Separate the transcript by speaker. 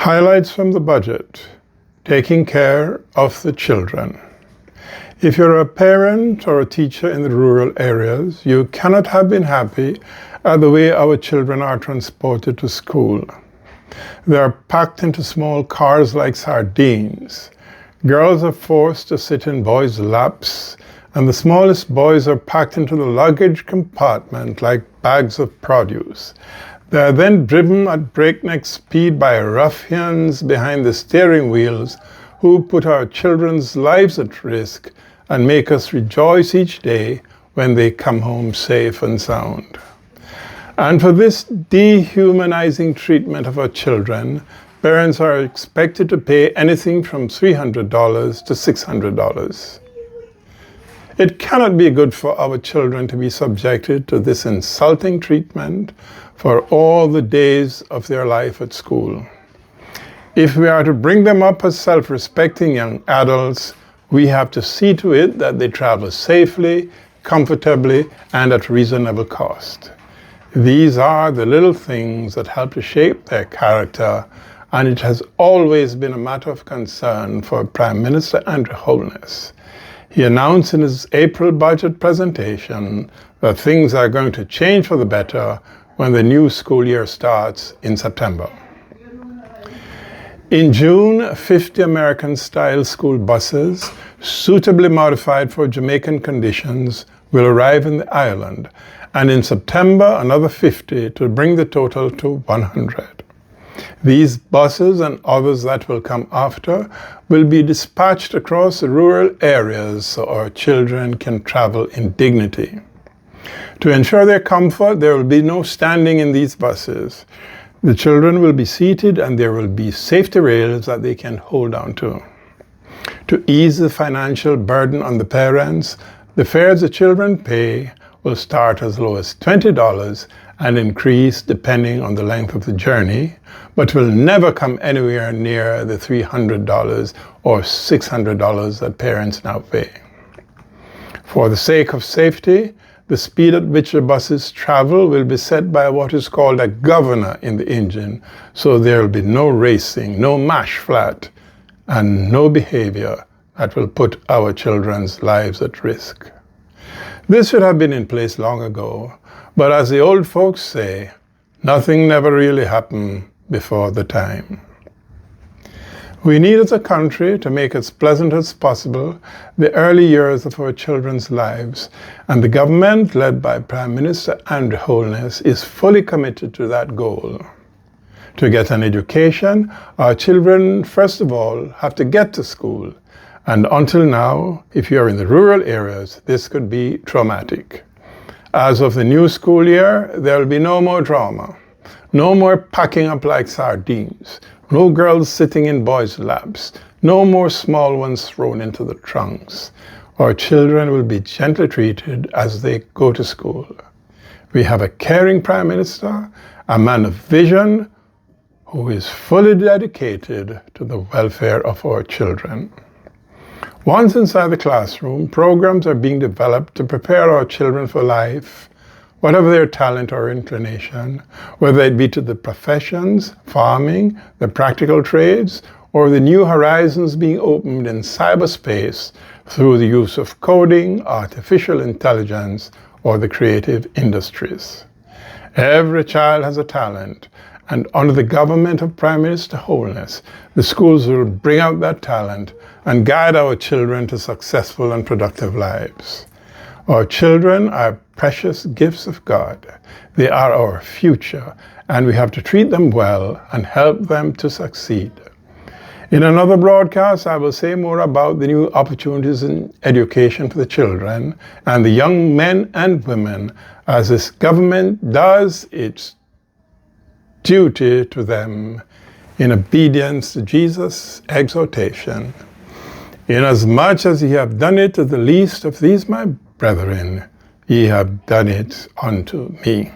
Speaker 1: Highlights from the budget: taking care of the children. If you're a parent or a teacher in the rural areas, you cannot have been happy at the way our children are transported to school. They are packed into small cars like sardines. Girls are forced to sit in boys' laps, and the smallest boys are packed into the luggage compartment like bags of produce. They are then driven at breakneck speed by ruffians behind the steering wheels who put our children's lives at risk and make us rejoice each day when they come home safe and sound. And for this dehumanizing treatment of our children, parents are expected to pay anything from $300 to $600. It cannot be good for our children to be subjected to this insulting treatment for all the days of their life at school. If we are to bring them up as self-respecting young adults, we have to see to it that they travel safely, comfortably, and at reasonable cost. These are the little things that help to shape their character, and it has always been a matter of concern for Prime Minister Andrew Holness. He announced in his April budget presentation that things are going to change for the better when the new school year starts in September. In June, 50 American-style school buses, suitably modified for Jamaican conditions, will arrive in the island, and in September, another 50 to bring the total to 100. These buses and others that will come after will be dispatched across the rural areas so our children can travel in dignity. To ensure their comfort, there will be no standing in these buses. The children will be seated and there will be safety rails that they can hold on to. To ease the financial burden on the parents, the fares the children pay will start as low as $20 and increase depending on the length of the journey, but will never come anywhere near the $300 or $600 that parents now pay. For the sake of safety, the speed at which the buses travel will be set by what is called a governor in the engine, so there will be no racing, no mash flat, and no behavior that will put our children's lives at risk. This should have been in place long ago, but as the old folks say, nothing never really happened before the time. We need as a country to make as pleasant as possible the early years of our children's lives, and the government, led by Prime Minister Andrew Holness, is fully committed to that goal. To get an education, our children, first of all, have to get to school. And until now, if you're in the rural areas, this could be traumatic. As of the new school year, there will be no more drama. No more packing up like sardines. No girls sitting in boys' laps. No more small ones thrown into the trunks. Our children will be gently treated as they go to school. We have a caring Prime Minister, a man of vision, who is fully dedicated to the welfare of our children. Once inside the classroom, programs are being developed to prepare our children for life, whatever their talent or inclination, whether it be to the professions, farming, the practical trades, or the new horizons being opened in cyberspace through the use of coding, artificial intelligence, or the creative industries. Every child has a talent, and under the government of Prime Minister Holness, the schools will bring out that talent and guide our children to successful and productive lives. Our children are precious gifts of God. They are our future, and we have to treat them well and help them to succeed. In another broadcast, I will say more about the new opportunities in education for the children and the young men and women as this government does its duty to them in obedience to Jesus' exhortation. Inasmuch as ye have done it to the least of these my brethren, ye have done it unto me.